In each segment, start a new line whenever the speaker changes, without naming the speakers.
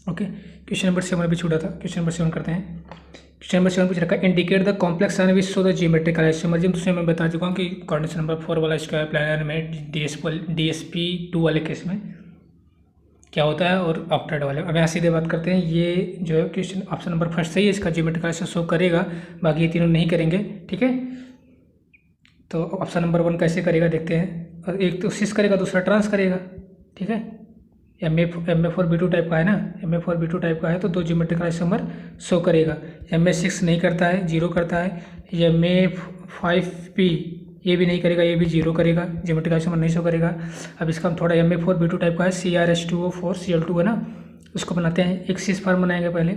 Okay, question number 7 अभी छूटा था, क्वेश्चन नंबर 7 करते हैं। क्वेश्चन नंबर 7 पूछ रखा है, indicate the complex and which show the geometrical isomerism. दूसरे मैं बता चुका हूँ कि कोऑर्डिनेशन नंबर 4 वाला स्क्वायर प्लानर में DSP2 वाले केस में क्या होता है और ऑक्टेट वाले। अब यहाँ सीधे बात करते हैं, ये जो है क्वेश्चन ऑप्शन नंबर फर्स्ट सही है, इसका जियोमेट्रिकल आइसो शो करेगा, बाकी ये तीनों नहीं करेंगे। ठीक है, तो ऑप्शन नंबर 1 कैसे करेगा देखते हैं। और एक तो सिस करेगा, दूसरा ट्रांस करेगा। ठीक है, MA4 B2 टाइप का है ना, MA4 B2 टाइप का है तो 2 जियोमेट्रिकल आइसोमर शो करेगा। MA6 नहीं करता है, 0 करता है। MA5P ये भी नहीं करेगा, ये भी 0 करेगा, जियोमेट्रिकल आइसोमर नहीं शो करेगा। अब इसका हम थोड़ा MA4B2 टाइप का है, CrH2O4Cl2 है ना, उसको बनाते हैं। एक सिस फॉर्म बनाएंगे पहले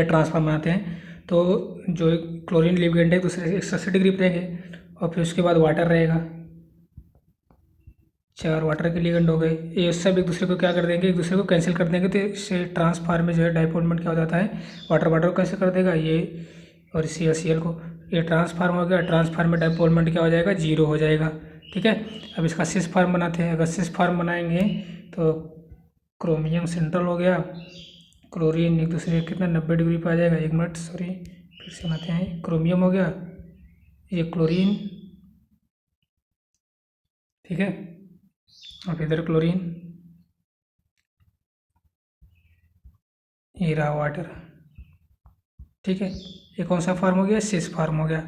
ट्रांसफॉर्म बनाते हैं। तो जो क्लोरीन लिगेंड है दूसरे से 180 डिग्री पर रहेंगे, और फिर उसके बाद वाटर रहेगा, 4 वाटर के लिगेंड हो गए। ये सब एक दूसरे को क्या कर देंगे, एक दूसरे को कैंसिल कर देंगे, तो इससे ट्रांसफार्म में जो है डाइपोल मोमेंट क्या हो जाता है, वाटर वाटर को कैंसिल कर देगा ये, और CL को। ये ट्रांसफार्म हो गया, ट्रांसफार्म में डाइपोल मोमेंट क्या हो जाएगा, 0 हो जाएगा। ठीक है, अब इसका सिस फार्म बनाते हैं। अगर सिस फार्म बनाएंगे तो क्रोमियम सेंट्रल हो गया, क्लोरीन एक दूसरे कितना 90 डिग्री पे आ जाएगा। 1 मिनट सॉरी, फिर से बनाते हैं। क्रोमियम हो गया, ये क्लोरीन, ठीक है, और इधर क्लोरीन, ये रहा वाटर। ठीक है, ये कौन सा फार्म हो गया, सिस फार्म हो गया।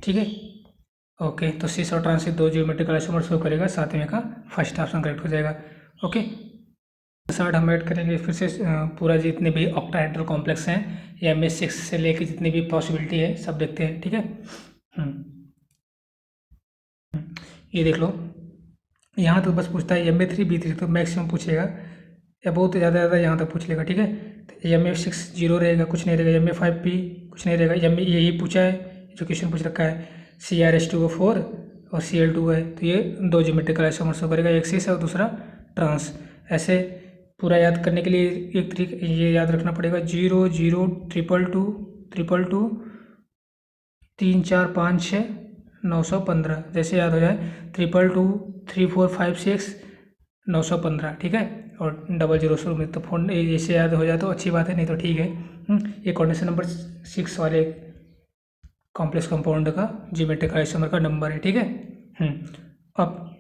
ठीक है, ओके, तो सिस और ट्रांस 2 जियोमेट्रिकल आइसोमर शो करेगा, सातवें का फर्स्ट ऑप्शन करेक्ट हो जाएगा। ओके, साथ हम ऐड करेंगे फिर से पूरा जितने भी ऑक्टाहेड्रल कॉम्प्लेक्स हैं, या MA6 से लेके जितनी भी पॉसिबिलिटी है सब देखते हैं। ठीक है, ये देख लो, यहाँ तो बस पूछता है MA3B3 तो मैक्सिमम पूछेगा, या बहुत ज़्यादा यहाँ तक पूछ लेगा। ठीक है, तो MA6 0 रहेगा, कुछ नहीं रहेगा। MA5P कुछ नहीं रहेगा। MA यही पूछा है, जो क्वेश्चन पूछ रखा है, CrH2O4 और Cl2 है, तो ये 2 जियोमेट्रिकल आइसोमर शो करेगा, एक सिस और दूसरा ट्रांस। ऐसे पूरा याद करने के लिए एक तरीके ये याद रखना पड़ेगा, 0 0 222 222 3 4 5 6 915, जैसे याद हो जाए 222 3 4 5 6 915। ठीक है, और 00 शुरू में, तो फोन जैसे याद हो जाए तो अच्छी बात है, नहीं तो ठीक है। ये कोऑर्डिनेशन नंबर 6 वाले कॉम्प्लेक्स कंपाउंड का जियोमेट्रिकल आइसोमर का नंबर है। ठीक है, अब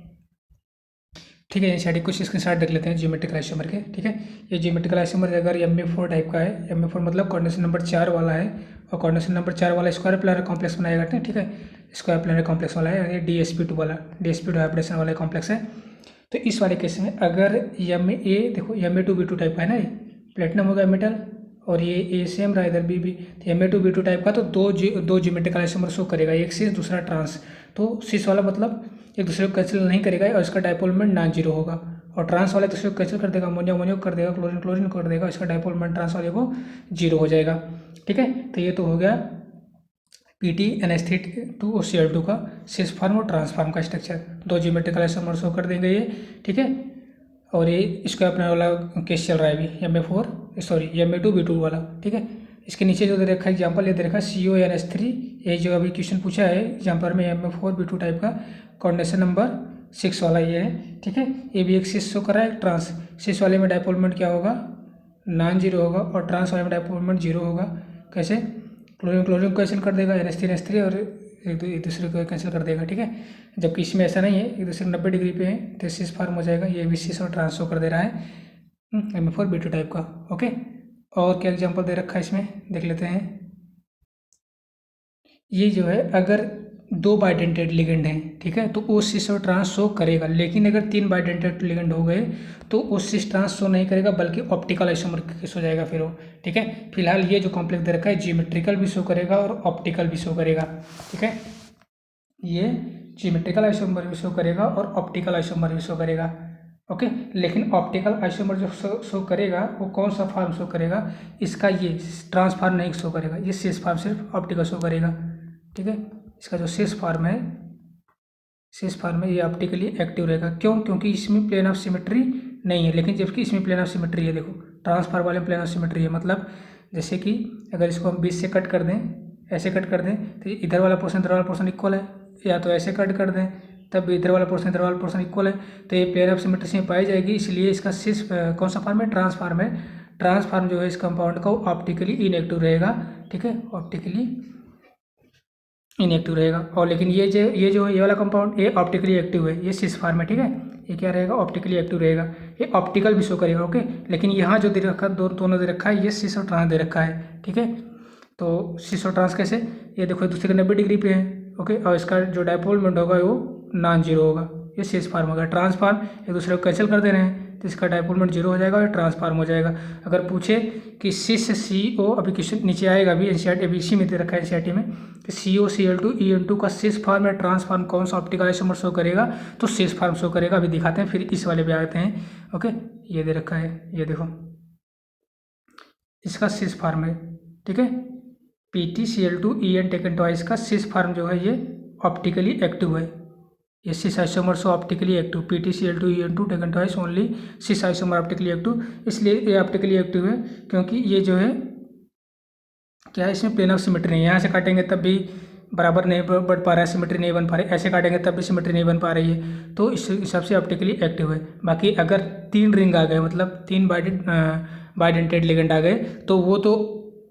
ठीक है, एनसीईआरटी कुछ स्क्रीनशॉट देख लेते हैं जियोमेट्रिकल आइसोमर के। ठीक है, ये जियोमेट्रिकल आइसोमर अगर MA4 टाइप का है, MA4 मतलब कोऑर्डिनेशन नंबर 4 वाला है, और कोऑर्डिनेशन नंबर 4 वाला स्क्वायर प्लानर कॉम्प्लेक्स बनाया करते हैं। ठीक है, स्क्वायर प्लानर कॉम्प्लेक्स वाला है, ये DSP2 वाला, DSP2 हाइब्रिडेशन वाला कॉम्प्लेक्स है। तो इस वाले केस में अगर MA देखो MA2B2 टाइप का है ना, ये प्लेटिनम हो गया मेटल, और ये A सेम रहा इधर B भी, तो MA2B2 टाइप का तो दो जियोमेट्रिकल आइसोमर शो करेगा, एक सिस दूसरा ट्रांस। तो सिस वाला मतलब एक दूसरे को कैंसिल नहीं करेगा, और इसका डाइपोल मोमेंट नॉन जीरो होगा, और ट्रांस वाले दूसरे को कैंसिल कर देगा, अमोनिया अमोनिया कर देगा, क्लोरीन क्लोरीन कर देगा, इसका डाइपोल मोमेंट ट्रांस वाले को 0 हो जाएगा। ठीक है, तो ये तो हो गया PT NH3 और Cl2 का सिस फार्म और ट्रांसफार्म का स्ट्रक्चर, 2 जियोमेट्रिकल आइसोमर शो कर देंगे ये। ठीक है, और ये इसका अपना वाला केस चल रहा है अभी MA2B2 वाला। ठीक है, इसके नीचे जो दे रखा है एग्जाम्पल, ये दे रखा है CONH3, यही जो अभी क्वेश्चन पूछा है एग्जाम्पल में, MA4B2 टाइप का कोऑर्डिनेशन नंबर 6 वाला ये है। ठीक है, ये भी एक सिस शो कर रहा है, एक ट्रांस। सिस वाले में डाइपोल मोमेंट क्या होगा, नॉन जीरो होगा, और ट्रांस वाले में डाइपोल मोमेंट 0 होगा। कैसे, क्लोरीन क्लोरीन को कैंसिल कर देगा, NH3 और एक दूसरे को कैंसिल कर देगा। ठीक है, जबकि इसमें ऐसा नहीं है, एक दूसरे 90 डिग्री पे है, तो सिस फार्म हो जाएगा, ये भी सिस और ट्रांस शो कर दे रहा है MA4B2 टाइप का। ओके, और क्या एग्जांपल दे रखा है इसमें देख लेते हैं। ये जो है अगर 2 बाइडेंटेड लिगेंड हैं, ठीक है, तो वो सिस और ट्रांस शो करेगा, लेकिन अगर 3 बाइडेंटेड लिगेंड हो गए तो वो सिस ट्रांस शो नहीं करेगा, बल्कि ऑप्टिकल आइसोमर केस हो जाएगा फिर वो। ठीक है, फिलहाल ये जो कॉम्प्लेक्स दे रखा है जियोमेट्रिकल भी शो करेगा और ऑप्टिकल भी शो करेगा। ठीक है, ये जियोमेट्रिकल आइसोमर भी शो करेगा और ऑप्टिकल आइसोमर भी शो करेगा। ओके, लेकिन ऑप्टिकल आइसोमर जो शो करेगा वो कौन सा फॉर्म शो करेगा, इसका ये ट्रांसफार्म नहीं शो करेगा, ये सिस फॉर्म सिर्फ ऑप्टिकल शो करेगा। ठीक है, इसका जो सिस फॉर्म है ये ऑप्टिकली एक्टिव रहेगा। क्यों, क्योंकि इसमें प्लेन ऑफ सिमेट्री नहीं है, लेकिन जबकि इसमें प्लेन ऑफ सिमेट्री है। देखो, ट्रांसफार वाले में प्लेन ऑफ सिमेट्री है, मतलब जैसे कि अगर इसको हम बीच से कट कर दें, ऐसे कट कर दें, तो इधर वाला पोर्शन इधर वाला पोर्शन इक्वल है, या तो ऐसे कट कर दें तब भी इधर वाला पोर्शन इक्वल है, तो ये पेयर ऑफ सिमेट्री में पाई जाएगी। इसलिए इसका सिस कौन सा फॉर्म है, ट्रांसफॉर्म है। ट्रांसफॉर्म जो है इस कंपाउंड का ऑप्टिकली इनएक्टिव रहेगा, ठीक है, ऑप्टिकली इनएक्टिव रहेगा। और लेकिन ये वाला कंपाउंड ये ऑप्टिकली एक्टिव है, ये सिस फॉर्म है, ठीक है, ये क्या रहेगा, ऑप्टिकली एक्टिव रहेगा, ये ऑप्टिकल भी शो करेगा, ओके। लेकिन यहाँ जो दे रखा दोनों दे रखा है, ये सिस और ट्रांस दे रखा है, ठीक है। तो सिस और ट्रांस कैसे, ये देखो एक दूसरे के 90 डिग्री पे है, ओके, और इसका जो डायपोल मोमेंट होगा वो नॉन जीरो होगा, ये सिस फॉर्म होगा। ट्रांसफॉर्म एक दूसरे को कैंसिल कर दे रहे हैं, तो इसका डायपोल मोमेंट जीरो हो जाएगा और ट्रांसफॉर्म हो जाएगा। अगर पूछे कि सिस CO, अभी क्वेश्चन नीचे आएगा अभी एनसीईआरटी, अभी इसी में दे रखा है एनसीईआरटी में कि COCl2 EN2 का सिस फॉर्म या ट्रांसफॉर्म कौन सा ऑप्टिकल आइसोमर शो करेगा, तो सिस फॉर्म शो करेगा। अभी दिखाते हैं, फिर इस वाले पे आते हैं, ओके। ये दे रखा है, ये देखो इसका सिस फॉर्म है, ठीक है, PtCl2 En टेकन ट्वाइस का सिस फॉर्म जो है ये ऑप्टिकली एक्टिव है, ये cis isomer so optically active, PtCl2 En2 taken twice only cis isomer optically active. इसलिए ये ऑप्टिकली एक्टिव है क्योंकि ये जो है क्या है, इसमें प्लेन ऑफ सिमेट्री नहीं है। यहाँ से काटेंगे तब भी बराबर नहीं बढ़ पा रहा है, सिमेट्री नहीं बन पा रही, ऐसे काटेंगे तब भी सिमेट्री नहीं बन पा रही है, तो इस हिसाब से ऑप्टिकली एक्टिव है। बाकी अगर 3 रिंग आ गए, मतलब 3 बाइडेंटेड लिगेंड आ गए, तो वो तो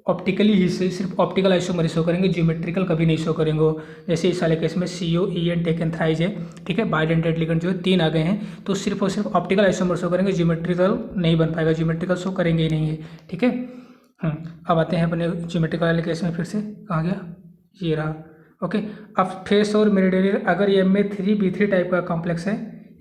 ऑप्टिकली ही से सिर्फ ऑप्टिकल आइसोमर शो करेंगे, ज्योमेट्रिकल कभी नहीं शो करेंगे। जैसे इस वाले केस में COEN टेकन थ्राइज है, ठीक है, बाइडेंटेड लिगेंड जो है 3 आ गए हैं, तो सिर्फ और सिर्फ ऑप्टिकल आइसोमर शो करेंगे, ज्योमेट्रिकल नहीं बन पाएगा, ज्योमेट्रिकल शो करेंगे ही नहीं है, ठीक है। अब आते हैं अपने ज्योमेट्रिकल वाले केस में, फिर से कहाँ गया, ये रहा, ओके। अब फेस और मेरिडियन, अगर ये Ma3B3 टाइप का कॉम्प्लेक्स है,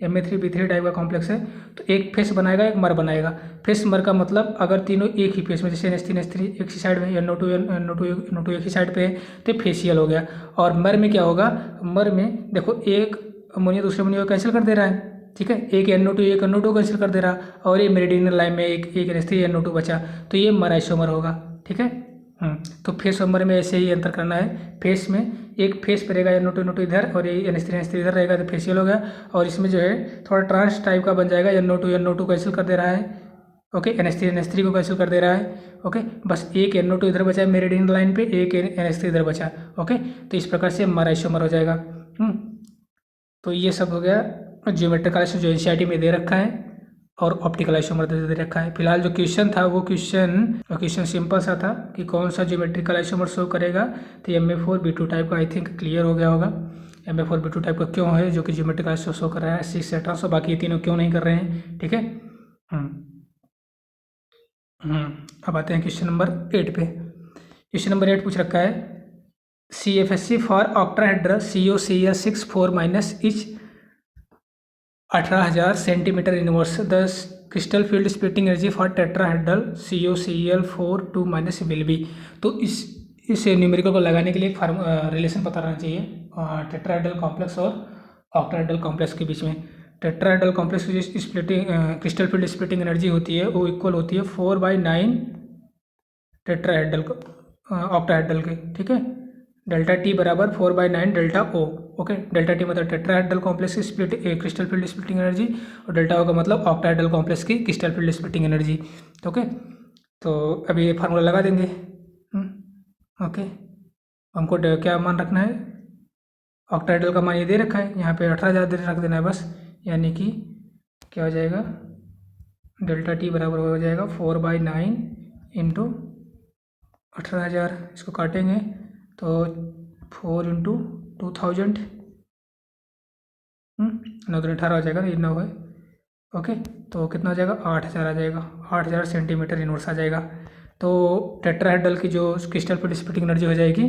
Ma3B3 टाइप का कॉम्प्लेक्स है, तो एक फेस बनाएगा, एक मर बनाएगा। फेस मर का मतलब अगर तीनों एक ही फेस में, जैसे NH3 NH3 एक ही साइड में, NO2 एक ही साइड पे है, तो फेसियल हो गया। और मर में क्या होगा, मर में देखो एक अमोनिया दूसरे अमोनिया को कैंसिल कर दे रहा है, ठीक है, एक NO2 कैंसिल कर दे रहा, और ये मेरिडियनल लाइन में एक NH3 NO2 बचा, तो ये मर आइसोमर होगा, ठीक है। तो फेस और मर में ऐसे ही अंतर करना है। फेस में एक फेस पे रहेगा NO2 इधर, और ये NH3 इधर रहेगा, तो फेसियल हो गया। और इसमें जो है थोड़ा ट्रांस टाइप का बन जाएगा, NO2 कैंसिल कर दे रहा है, ओके, NH3 को कैंसिल कर दे रहा है, ओके। बस एक NO2 इधर बचा है मेरिडियन लाइन पे, एक NH3 इधर बचा, ओके। तो इस प्रकार से मर आइसोमर हो जाएगा। तो ये सब हो गया ज्योमेट्रिकल आइसोमर जो एनसीईआरटी में दे रखा है, और ऑप्टिकल आइसोमर दे रखा है। फिलहाल जो क्वेश्चन था वो क्वेश्चन सिंपल सा था कि कौन सा ज्योमेट्रिकल आइसोमर शो करेगा, तो Ma4B2 टाइप का आई थिंक क्लियर हो गया होगा। Ma4B2 टाइप का क्यों है, जो कि ज्योमेट्रिकल आइसोमर शो कर रहा है, सिक्स सेट्रा, सो बाकी ये तीनों क्यों नहीं कर रहे हैं, ठीक है। अब आते हैं क्वेश्चन नंबर 8 पे। क्वेश्चन नंबर 8 पूछ रखा है, CFSC for octahedral COCl6 etch 18,000 centimetre inverse, the crystal field splitting energy for tetrahedral COCl4 will be. तो इस न्यूमेरिकल को लगाने के लिए एक रिलेशन पता रहना चाहिए टेट्राहेड्रल कॉम्प्लेक्स और ऑक्टाहेड्रल कॉम्प्लेक्स के बीच में। टेट्राहेड्रल कॉम्प्लेक्स की जो splitting crystal field splitting energy होती है वो इक्वल होती है 4/9 टेट्राहेड्रल ऑक्टाहेड्रल के, ठीक है। डेल्टा T बराबर 4/9 delta O, okay. Delta T मतलब टेट्राहेड्रल कॉम्प्लेक्स की क्रिस्टल फील्ड स्प्लिटिंग एनर्जी, और डेल्टा O का मतलब ऑक्टाहेड्रल कॉम्प्लेक्स की crystal field splitting energy, okay. तो अभी ये फार्मूला लगा देंगे, ओके। हमको क्या मान रखना है, ऑक्टाहेड्रल का मान ये दे रखा है, यहाँ पे 18,000 रख देना है बस, यानी कि क्या हो जाएगा, डेल्टा T बराबर हो जाएगा 4/9 इंटू 18,000, इसको काटेंगे तो 4 इंटू 2000, 9×18 हो जाएगा, ये 9 है, ओके। तो कितना हो जाएगा, 8,000 आ जाएगा, 8,000 सेंटीमीटर इनवर्स आ जाएगा। तो टेट्राहेड्रल की जो क्रिस्टल फील्ड स्प्लिटिंग एनर्जी हो जाएगी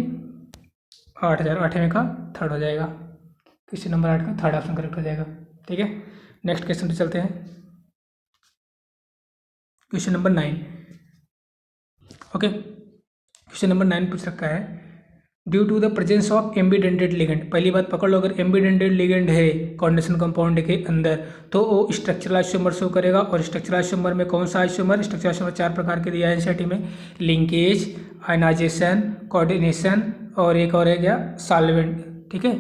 8,000, 8वें का थर्ड हो जाएगा, क्वेश्चन नंबर 8 का थर्ड ऑप्शन करेक्ट हो जाएगा, ठीक है। नेक्स्ट क्वेश्चन पे चलते हैं, question number 9, okay. Question number 9 पूछ रखा है, due to the presence of ambidentate ligand, पहली बात पकड़ लो, अगर एम्बीडेंटेड लिगेंड है कोऑर्डिनेशन कंपाउंड के अंदर तो वो स्ट्रक्चरल आइसोमर शो करेगा। और स्ट्रक्चरल आइसोमर में कौन सा आइसोमर, स्ट्रक्चरल आइसोमर 4 प्रकार के दिया है एनसीईआरटी में, लिंकेज, आयनाइजेशन, कोऑर्डिनेशन, और एक और है क्या, सॉल्वेंट, ठीक है।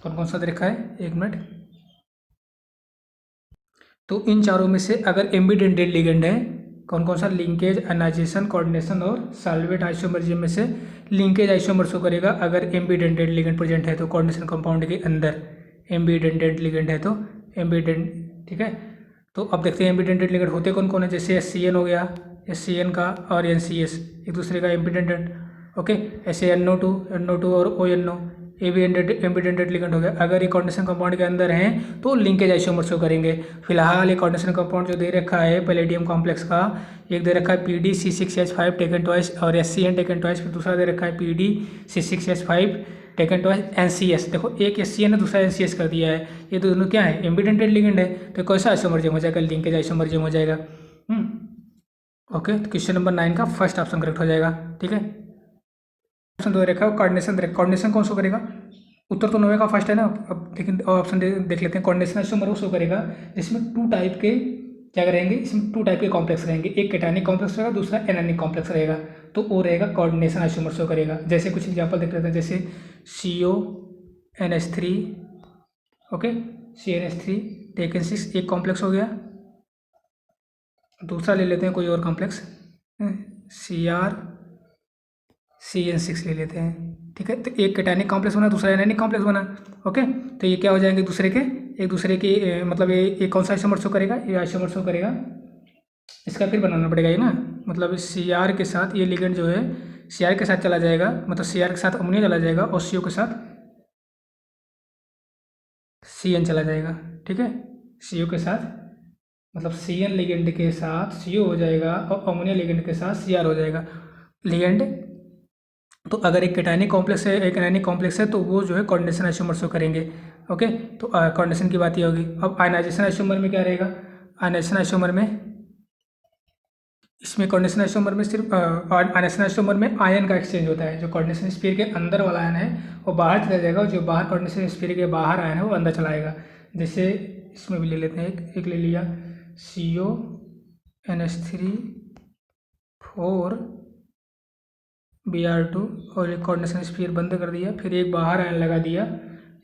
कौन कौन सा देखा है, 1 मिनट। तो इन चारों में से अगर एम्बीडेंटेड लिगेंड है, कौन कौन सा, लिंकेज, आयनाइजेशन, कोऑर्डिनेशन और सॉल्वेंट आइसोमरिज्म में से लिंकेज आइसोमर शो करेगा अगर एम्बीडेंटेड लिगेंड प्रेजेंट है तो कोऑर्डिनेशन कंपाउंड के अंदर, एम्बीडेंटेड लिगेंड है तो एम्बीडेंट, ठीक है। तो अब देखते हैं एम्बीडेंटेड लिगेंड होते कौन कौन है। जैसे SCN हो गया, SCN का और NCS एक दूसरे का एम्बीडेंटेड, ओके। ऐसे NO2 और ONO ये भी एम्बीडेंटेड लिगेंड हो गया। अगर ये कोऑर्डिनेशन कंपाउंड के अंदर हैं तो लिंकेज आइसोमर शो करेंगे। फिलहाल ये कोऑर्डिनेशन कंपाउंड जो दे रखा है पैलेडियम कॉम्प्लेक्स का, एक दे रखा है PdC6H5 टेकन ट्वाइस और SCN टेकन ट्वाइस, फिर दूसरा दे रखा है PdC6H5 टेकन ट्वाइस NCS। देखो एक SCN है दूसरा NCS कर दिया है, ये दोनों क्या है एम्बीडेंटेड लिगेंड है। तो कैसा आइसोमर्जिंग हो जाएगा, लिंकेज आइसोमर्जिंग हो जाएगा। ओके, तो क्वेश्चन नंबर 9 का फर्स्ट ऑप्शन करेक्ट हो जाएगा, ठीक है। ऑप्शन दो रखा है कोऑर्डिनेशन कौन शो करेगा, उत्तर तो 9 का फर्स्ट है ना। अब लेकिन ऑप्शन देख लेते हैं। कोऑर्डिनेशन आइसोमर वो शो करेगा जिसमें टू टाइप के क्या रहेंगे, इसमें टू टाइप के कॉम्प्लेक्स रहेंगे, एक कैटायनिक कॉम्प्लेक्स रहेगा, दूसरा एनायनिक कॉम्प्लेक्स रहेगा। तो वो रहेगा कोऑर्डिनेशन आइसोमर शो करेगा। जैसे कुछ एग्जांपल देख लेते हैं, जैसे CONH3, ओके, CnH3 टेकन 6 एक कॉम्प्लेक्स हो गया। दूसरा ले लेते हैं कोई और कॉम्प्लेक्स, CrCN6 ले लेते हैं, ठीक है। तो एक कैटायनिक कॉम्प्लेक्स बना, दूसरा एनायनिक कॉम्प्लेक्स बना, ओके। तो ये क्या हो जाएंगे एक दूसरे के मतलब ये कौन सा आइसोमर शो करेगा, ये आइसोमर शो करेगा। इसका फिर बनाना पड़ेगा ये ना, मतलब Cr के साथ ये लिगेंड जो है Cr के साथ चला जाएगा, मतलब Cr के साथ अमोनिया चला जाएगा और CO के साथ CN चला जाएगा, ठीक है। CO के साथ मतलब CN लिगेंड के साथ CO हो जाएगा और अमोनिया लिगेंड के साथ Cr हो जाएगा लिगेंड। तो अगर एक कैटायनिक कॉम्प्लेक्स है एक एनायनिक कॉम्प्लेक्स है तो वो जो है कोऑर्डिनेशन आइसोमर शो करेंगे, ओके। तो कोऑर्डिनेशन की बात ही होगी। अब आयनाइजेशन आइसोमर में क्या रहेगा, आयनाइजेशन आइसोमर में इसमें कोऑर्डिनेशन आइसोमर में सिर्फ आयनाइजेशन आइसोमर में आयन का एक्सचेंज होता है। जो कोऑर्डिनेशन स्फीयर के अंदर वाला आयन है वो बाहर चला जाएगा और जो बाहर कोऑर्डिनेशन स्फीयर के बाहर आयन है वो अंदर चला आएगा। जैसे इसमें भी ले लेते हैं, एक ले लिया CONH3 4 Br2 और एक कोऑर्डिनेशन स्फीयर बंद कर दिया, फिर एक बाहर आयन लगा दिया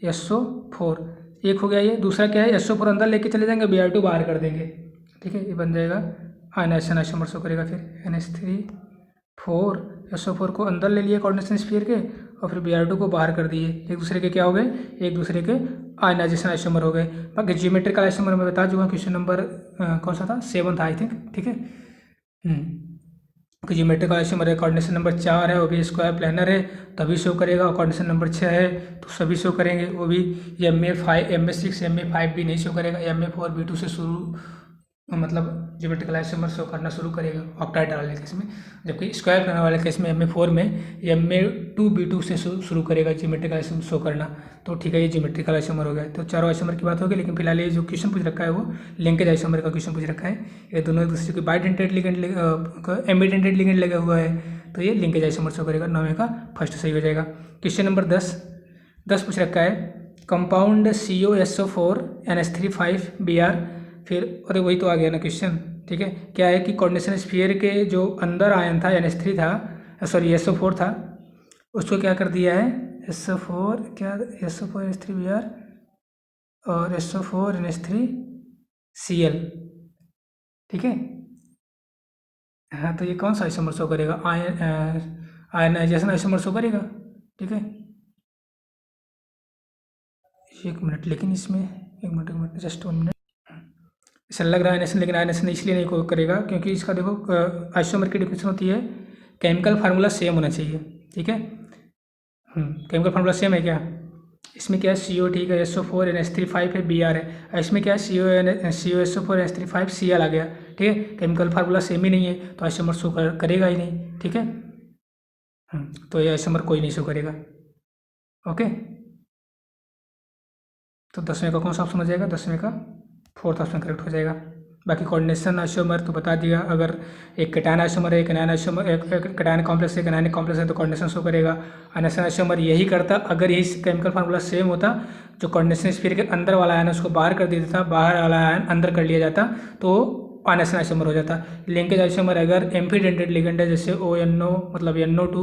SO4, एक हो गया। ये दूसरा क्या है, SO4 अंदर लेके चले जाएंगे, Br2 बाहर कर देंगे, ठीक है। ये बन जाएगा आयनाइजेशन आइसोमर शो करेगा। फिर NH3 4 SO4 को अंदर ले लिए कोऑर्डिनेशन स्फीयर के और फिर Br2 को बाहर कर दिए, एक दूसरे के क्या हो गए, एक दूसरे के आयनाइजेशन आइसोमर हो गए। बाकी जियोमेट्रिकल आइसोमर में बता चुका, क्वेश्चन नंबर कौन सा था, 7 था आई थिंक, ठीक है। जियोमेट्रिकल आइसोमर है, कोऑर्डिनेशन नंबर 4 है, वो भी स्क्वायर प्लानर है तभी शो करेगा। और कोऑर्डिनेशन नंबर 6 है तो सभी शो करेंगे, वो भी MA5 MA6 MA5 भी नहीं शो करेगा। MA4 B2 से शुरू मतलब जियोमेट्रिकल आइसोमर शो करना शुरू करेगा ऑक्टाइड वाले केस में, जबकि स्क्वायर प्लानर वाले केस में MA4 में MA2 B2 से शुरू करेगा जियोमेट्रिकल आइसोमर शो करना। तो ठीक है, ये जियोमेट्रिकल आइसोमर हो गया। तो चारों आइसोमर की बात होगी, लेकिन फिलहाल ये जो क्वेश्चन पूछ रखा है वो लिंकेज आइसोमर का क्वेश्चन पूछ रखा है। ये दोनों एक दूसरे के बाइडेंटेड लिगेंड एम्बिडेंटेड लिगेंड लगा हुआ है, तो ये लिंकेज आइसोमर शो करेगा। 9 का फर्स्ट सही हो जाएगा। क्वेश्चन नंबर 10 पूछ रखा है, कंपाउंड COSO4 NH3 5Br, फिर अरे वही तो आ गया ना क्वेश्चन, ठीक है। क्या है कि कोऑर्डिनेशन स्फीयर के जो अंदर आयन था NH3 था, सॉरी SO4 था, उसको क्या कर दिया है SO4 NH3Br और SO4 NH3Cl, ठीक है। हाँ, तो ये कौन सा आइसोमर शो करेगा, आयनाइजेशन आइसोमर शो करेगा, ठीक है। एक मिनट, लेकिन इसमें एक मिनट जस्ट 1 मिनट, ऐसा लग रहा है आयनाइजेशन, लेकिन आयनाइजेशन इसलिए नहीं करेगा क्योंकि इसका देखो आइसोमर की डिफिनेशन होती है केमिकल फार्मूला सेम होना चाहिए, ठीक है। केमिकल फार्मूला सेम है क्या, इसमें क्या है CO, ठीक है, SO4 NH3 5 है, Br है। इसमें क्या है COSO4 NH3 5 Cl आ गया, ठीक है। केमिकल फार्मूला सेम ही नहीं है तो आइसोमर शो करेगा ही नहीं, ठीक है। तो ये आइसोमर कोई नहीं शो करेगा, ओके। तो 10वें का कौन सा ऑप्शन हो जाएगा, 10वें का फोर्थ ऑप्शन करेक्ट हो जाएगा। बाकी कोऑर्डिनेशन आइसोमर तो बता दिया, अगर एक कैटायन आइसोमर है, एक एनायन आइसोमर, एक कैटायन कॉम्प्लेक्स है, एक एनायनिक कॉम्प्लेक्स है तो कोऑर्डिनेशन शो करेगा। आयनाइजेशन आइसोमर यही करता अगर यही केमिकल फार्मूला सेम होता, जो कोऑर्डिनेशन स्फीयर के अंदर वाला आयन उसको बाहर कर देता था, बाहर वाला आयन अंदर कर लिया जाता तो आयनाइजेशन आइसोमर हो जाता। लिंकेज आइसोमर अगर एम्फीडेंटेड लिगेंड है, जैसे ONO मतलब NO2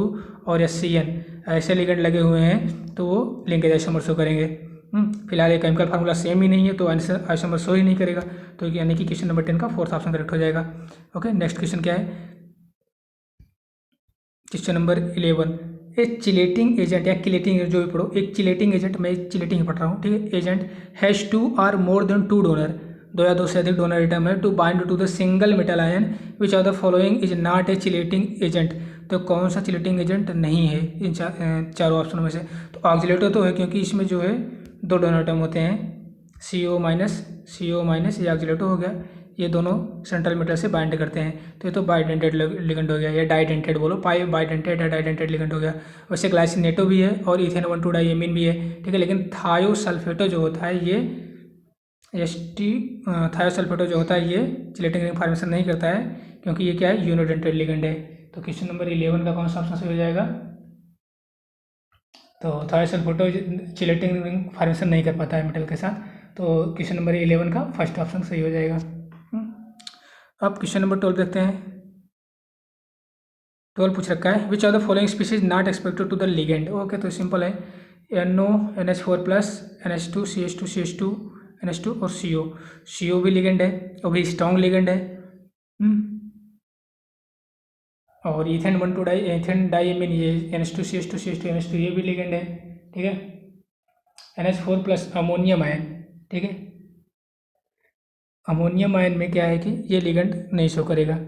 और SCN ऐसे लिगेंड लगे हुए हैं तो वो लिंकेज आइसोमर शो करेंगे। फिलहाल ये केमिकल फार्मूला सेम ही नहीं है तो आइसोमर शो ही नहीं करेगा, तो यानी कि क्वेश्चन नंबर 10 का फोर्थ ऑप्शन करेक्ट हो जाएगा, ओके। नेक्स्ट क्वेश्चन क्या है, क्वेश्चन नंबर 11, ए चिलेटिंग एजेंट या किलेटिंग एजेंट जो भी पढ़ो, एक चिलेटिंग एजेंट, मैं चिलेटिंग पढ़ रहा हूँ, ठीक है, एजेंट हैज़ 2 और मोर देन 2 डोनर, 2 या 2 से अधिक डोनर एटम है, to bind to the single metal ion which of the following is not a chelating agent. तो कौन सा चिलेटिंग एजेंट नहीं है इन चारों ऑप्शनों में से? तो ऑक्सीलेटर तो है, क्योंकि इसमें जो है 2 डोनर एटम होते हैं, CO माइनस, ये ऑक्सीलेटर हो गया, ये दोनों सेंट्रल मेटल से बाइंड करते हैं, तो ये तो बाइडेंटेड लिगेंड हो गया, या डाइडेंटेड बोलो, बाइडेंटेड या डाइडेंटेड लिगेंड हो गया। वैसे ग्लाइसिनेटो भी है और इथेन 1,2 डाइएमीन भी है, ठीक है, लेकिन थायोसल्फेटो जो होता है ये थायोसल्फेटो जो होता है ये चिलेटिंग रिंग फॉर्मेशन नहीं करता है, क्योंकि ये क्या है, यूनिडेंटेड लिगेंड है। तो क्वेश्चन नंबर 11 का कौन सा ऑप्शन सही हो जाएगा? तो थायोसल्फेटो चिलेटिंग रिंग फॉर्मेशन नहीं कर पाता है मेटल के साथ, तो क्वेश्चन नंबर 11 का फर्स्ट ऑप्शन सही हो जाएगा। अब क्वेश्चन नंबर 12 देखते हैं। 12 पूछ रखा है, which are the following species not expected to the ligand. Okay, तो सिंपल है, NO, NH4+, NH2, CH2, CH2, NH2 और CO भी लिगेंड है, वो भी स्ट्रॉन्ग लिगेंड है। और इथेन 1,2 इथेन डाइएमीन, ये NH2, CH2, CH2, NH2 ये भी लिगेंड है, ठीक है। NH4+ अमोनियम आयन, ठीक है, अमोनियम आयन में क्या है कि ये लिगेंड नहीं शो करेगा।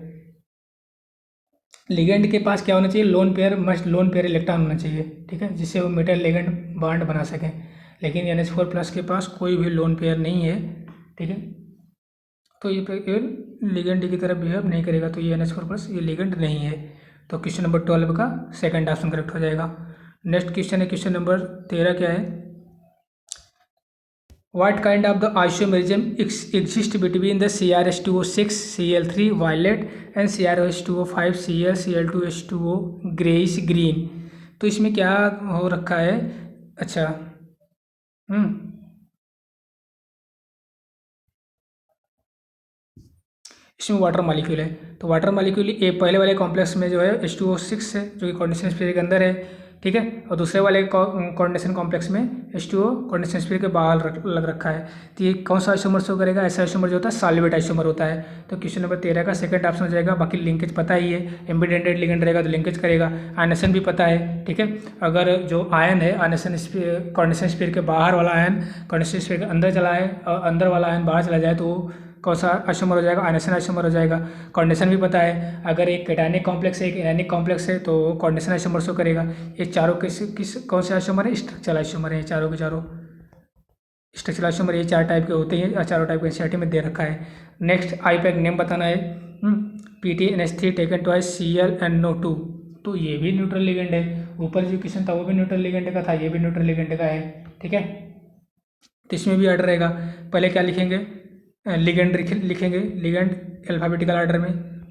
लिगेंड के पास क्या होना चाहिए, लोन पेयर इलेक्ट्रॉन होना चाहिए, ठीक है, जिससे वो मेटल लिगेंड बॉन्ड बना सकें, लेकिन NH4+ के पास कोई भी लोन पेयर नहीं है, ठीक है, तो ये लिगेंड की तरह बिहेव नहीं करेगा, तो ये NH4+ ये लिगेंड नहीं है। तो क्वेश्चन नंबर 12 का सेकंड ऑप्शन करेक्ट हो जाएगा। नेक्स्ट क्वेश्चन है क्वेश्चन नंबर 13, क्या है, What kind of the isomerism exist between the CrH2O6 Cl3 violet and CrH2O5 Cl Cl2H2O greyish green। तो इसमें क्या हो रखा है? अच्छा, इसमें वाटर मॉलिक्यूल है, तो वाटर मॉलिक्यूल ए पहले वाले कॉम्प्लेक्स में जो है H2O6 है, जो कि कोऑर्डिनेशन स्फीयर के अंदर है, ठीक है, और दूसरे वाले कोऑर्डिनेशन कॉम्प्लेक्स में H2O कोऑर्डिनेशन स्फीयर के बाहर लग रखा है। तो ये कौन सा आइसोमर शो करेगा? ऐसा आइसोमर जो होता है सॉल्वेट आइसोमर होता है। तो क्वेश्चन नंबर 13 का सेकंड ऑप्शन हो जाएगा। बाकी लिंकेज पता ही है, एम्बिडेंटेड लिगेंड रहेगा तो लिंकेज करेगा, आयनेशन भी पता है, ठीक है। अगर जो आयन है आयनेशन स्फीयर कोऑर्डिनेशन स्फीयर के बाहर वाला आयन कोऑर्डिनेशन स्फीयर के अंदर चला है और अंदर वाला आयन बाहर चला जाए तो कौन सा आइसोमर हो जाएगा? आयनेशन आइसोमर हो जाएगा। कोऑर्डिनेशन भी पता है, अगर एक कैटायनिक कॉम्प्लेक्स है एक एनायनिक कॉम्प्लेक्स है तो कोऑर्डिनेशन आइसोमर शो करेगा। ये चारों किस कौन से आइसोमर है? स्ट्रक्चरल आइसोमर है, चारों के चारों स्ट्रक्चरल आइसोमर ये 4 टाइप के होते हैं, चारों टाइप के एनसीईआरटी में दे रखा है। नेक्स्ट आईपैक नेम बताना है, PTNH3 टेकन ट्वाइस ClNO2, तो ये भी न्यूट्रल लिगेंड है। ऊपर जो क्वेश्चन था वो भी न्यूट्रल लिगेंड का था, ये भी न्यूट्रल लिगेंड का है, ठीक है। तो इसमें भी ऑर्डर रहेगा, पहले क्या लिखेंगे? लिगेंड लिखेंगे, लिगेंड अल्फाबेटिकल ऑर्डर में,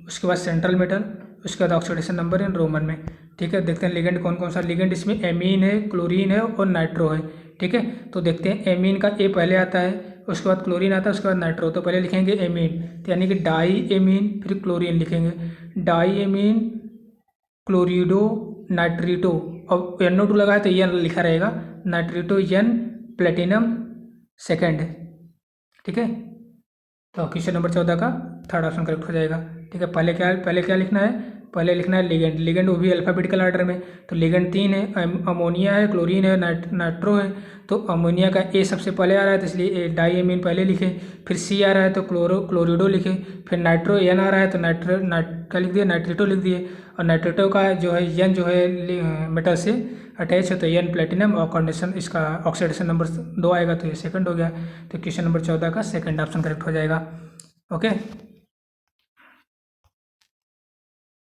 उसके बाद सेंट्रल मेटल, उसके बाद ऑक्सीडेशन नंबर इन रोमन में, ठीक है। देखते हैं लिगेंड कौन कौन सा। लिगेंड इसमें एमीन है, क्लोरीन है और नाइट्रो है, ठीक है। तो देखते हैं एमीन का ए पहले आता है, उसके बाद क्लोरीन आता है, उसके बाद नाइट्रो। तो पहले लिखेंगे एमीन, तो यानी कि डाई एमीन, फिर क्लोरीन लिखेंगे, डाई एमीन क्लोरिडो नाइट्रिटो, और NO2 लगा है तो ये लिखा रहेगा नाइट्रिटो एन प्लेटिनम सेकेंड, ठीक है। तो क्वेश्चन नंबर 14 का थर्ड ऑप्शन करेक्ट हो जाएगा, ठीक है। पहले क्या लिखना है? पहले लिखना है लिगेंड, लिगेंड वो भी अल्फाबेटिकल ऑर्डर में। तो लिगेंड 3 है, अमोनिया है, क्लोरीन है, नाइट्रो है। तो अमोनिया का ए सबसे पहले आ रहा है तो इसलिए डाई एमीन पहले लिखे, फिर C आ रहा है तो क्लोरिडो लिखे, फिर नाइट्रो N आ रहा है तो क्या लिख दिए? नाइट्रिटो लिख दिए। और नाइट्रिटो का जो है N जो है मेटल से अटैच है तो N प्लेटिनम, और कंडीशन इसका ऑक्सीडेशन नंबर 2 आएगा तो ये सेकंड हो गया। तो क्वेश्चन नंबर 14 का सेकंड ऑप्शन करेक्ट हो जाएगा, ओके।